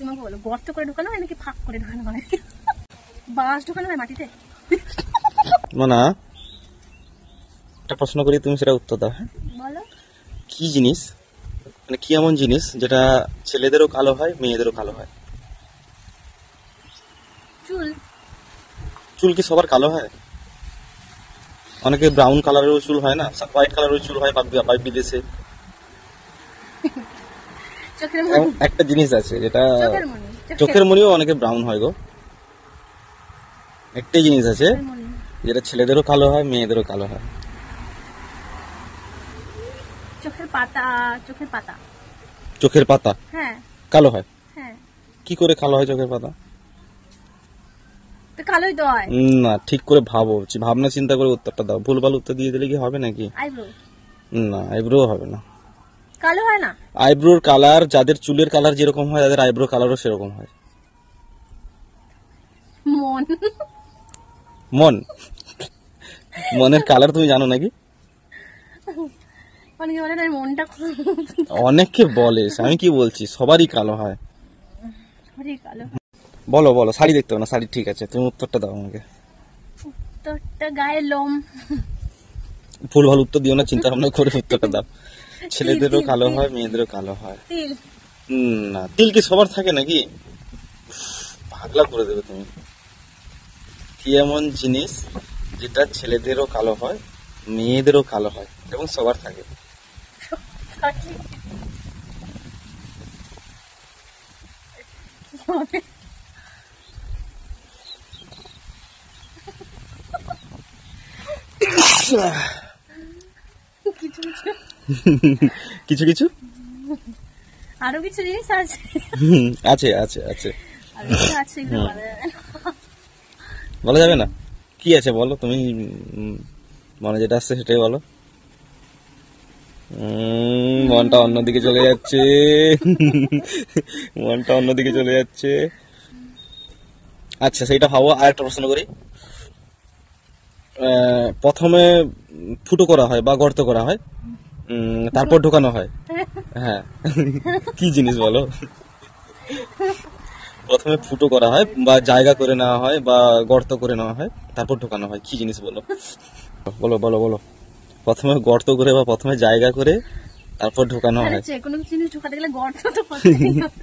তোমাকে বলো, গর্ত করে ঢোকানো হয় নাকি ফাঁক করে ঢোকানো হয়? বাঁশ ঢোকানো হয় মাটিতে? না, একটা প্রশ্ন করি, তুমি সেটা উত্তর দাও। হ্যাঁ, বলো। কি জিনিস, মানে কি এমন জিনিস যেটা ছেলেদেরও কালো হয় মেয়েদেরও কালো হয়? চুল। চুল কি সবার কালো হয়? অনেকে ব্রাউন কালারেরও চুল হয় না, হোয়াইট কালারেরও চুল হয় বিদেশে। একটা জিনিস আছে যেটা চোখের মনিও অনেকে ব্রাউন হয় গো। একটাই জিনিস আছে যেটা ছেলেদেরও কালো হয় মেয়েদেরও কালো হয়। চোখের পাতা। চোখের পাতা। চোখের পাতা? হ্যাঁ, কালো হয়। হ্যাঁ। কি করে কালো হয় চোখের পাতা? তো কালোই তো হয় না, ঠিক করে ভাবো, ভাবনা চিন্তা করে উত্তরটা দাও। ভুলভাল উত্তর দিয়ে দিলে কি হবে নাকি? আইব্রো। না, আইব্রো হবে না। কালো হয় না? আইব্রোর কালার, যাদের চুলের কালার যেরকম হয় তাদের আইব্রো কালারও সেরকম হয়। মন। মন? মনের কালার তুমি জানো নাকি? অনেকে বলে না মনটা, অনেকে বলে, আমি কি বলছি, সবারই কালো হয়। কালো। বলো বলো, শাড়ি দেখতে হবে না, শাড়ি ঠিক আছে, তুমি উত্তরটা দাও আমাকে। উত্তরটা গায়ের লোম। ভুল ভাল উত্তর দিও না, চিন্তা ভাবনা করে উত্তরটা দাও। ছেলেদেরও কালো হয় মেয়েদেরও কালো হয়। তিল। না, তিল কি সবার থাকে নাকি? পাগলা করে দেবে তুমি। কি এমন জিনিস যেটা ছেলেদেরও কালো হয় মেয়েদেরও কালো হয় এবং সবার থাকে? কিছু কিছু আরো কিছু জিনিস আছে। আছে আছে আছে আছে, বলা যাবে না। কি আছে বলো তুমি, মনে যেটা আসছে সেটাই বলো। মনটা অন্যদিকে চলে যাচ্ছে, মনটা অন্যদিকে চলে যাচ্ছে। আচ্ছা, সেইটা ভাবো। আর একটা প্রশ্ন করি। প্রথমে ফুটো করা হয় বা গর্ত করা হয়, তারপর ঢোকানো হয়। হ্যাঁ, কি জিনিস বলো? প্রথমে ফুটো করা হয় বা জায়গা করে নেওয়া হয় বা গর্ত করে নেওয়া হয়, তারপর ঢোকানো হয়, কি জিনিস বলো? বলো বলো বলো। প্রথমে গর্ত করে বা প্রথমে জায়গা করে তারপর ঢোকানো হয়। কোনো জিনিস ঢোকাতে গেলে গর্ত তো করতেই হবে।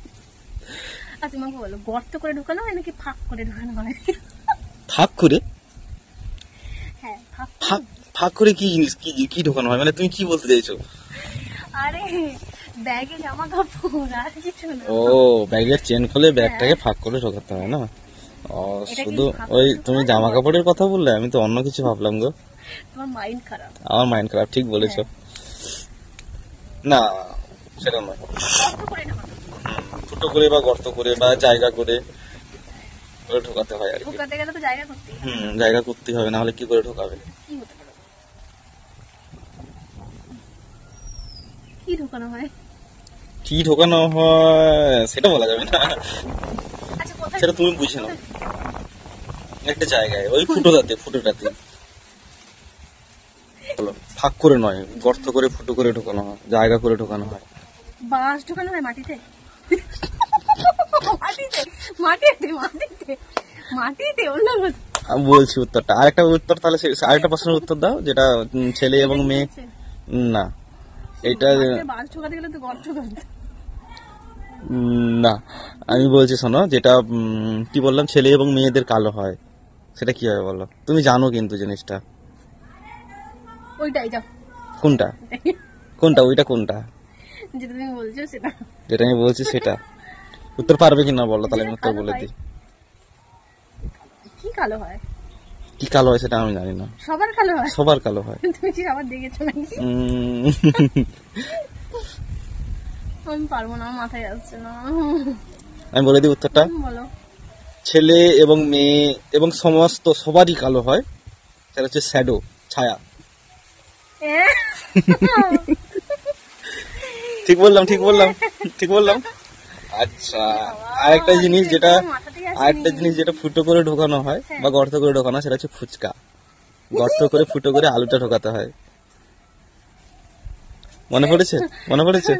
আচ্ছা তোমাকে বলো, গর্ত করে ঢোকানো হয় নাকি ফাঁক করে ঢোকানো হয়? ফাঁক করে? হ্যাঁ, ফাঁক করে কি জিনিস, কি ঢোকানো হয়, মানে তুমি কি বলতে চাইছো? আরে ব্যাগে জামা কাপড়, আর কিছু না। ও, ব্যাগের চেন খুলে ব্যাগটাকে ফাঁক করে ঢোকাতে হয় না? ও, শুধু ওই তুমি জামা কাপড়ের কথা বললে, আমি তো অন্য কিছু ভাবলাম গো। তোমার মাইন্ড খারাপ। আমার মাইন্ড খারাপ, ঠিক বলেছো। না, সেটা নয়। ফুটো করে বা গর্ত করে বা জায়গা করে ঢোকাতে হয় আর কি। ঢোকাতে গেলে তো জায়গা করতেই হবে। জায়গা করতে হবে, না হলে কি করে ঢোকাবে? কি ঢোকানো হয়? কি ঢোকানো হয় সেটা বলা যাবে না, সেটা তুমি বুঝে নাও। একটা জায়গায় ওই ফুটোটাতে ফাঁক করে নয়, গর্ত করে ফুটো করে ঢোকানো হয়, জায়গা করে ঢোকানো হয়। বাঁশ ঢোকানো হয় মাটিতে? মাটিতে মাটিতে মাটিতে মাটিতে অন্য আমি বলছি উত্তরটা, আরেকটা উত্তর, তাহলে আরেকটা প্রশ্নের উত্তর দাও, যেটা ছেলে এবং মেয়ে। না, এটা বাঁশ ঢোকাতে গেলে তো গর্ত করতে। না, আমি বলছি শোনো, যেটা কি বললাম, ছেলে এবং মেয়েদের কালো হয়, সেটা কি হবে বলো? তুমি জানো কিন্তু জিনিসটা। ওইটাই যাও। কোনটা কোনটা ওইটা কোনটা? যেটা তুমি বলছো সেটা। যেটা আমি বলছি সেটা। উত্তর পারবে কিনা বলো, তাহলে আমি উত্তর বলে দিই। কি কালো হয়? কি কালো হয় সেটা আমি জানি না। সবার কালো হয়? সবার কালো হয়। তুমি কি সবার দেখেছো নাকি? আমি পারবো না, মাথায় আসছে না। আমি বলে দিই উত্তরটা। বলো। ছেলে এবং মেয়ে এবং সমস্ত সবারই কালো হয়, সেটা হচ্ছে শ্যাডো, ছায়া। ঠিক বললাম ঠিক বললাম ঠিক বললাম। আচ্ছা, আরেকটা জিনিস যেটা ফুটো করে ঢোকানো হয় বা গর্ত করে ঢোকানো হয়, সেটা হচ্ছে ফুচকা। গর্ত করে ফুটো করে আলুটা ঢোকাতে হয়। মনে পড়েছে?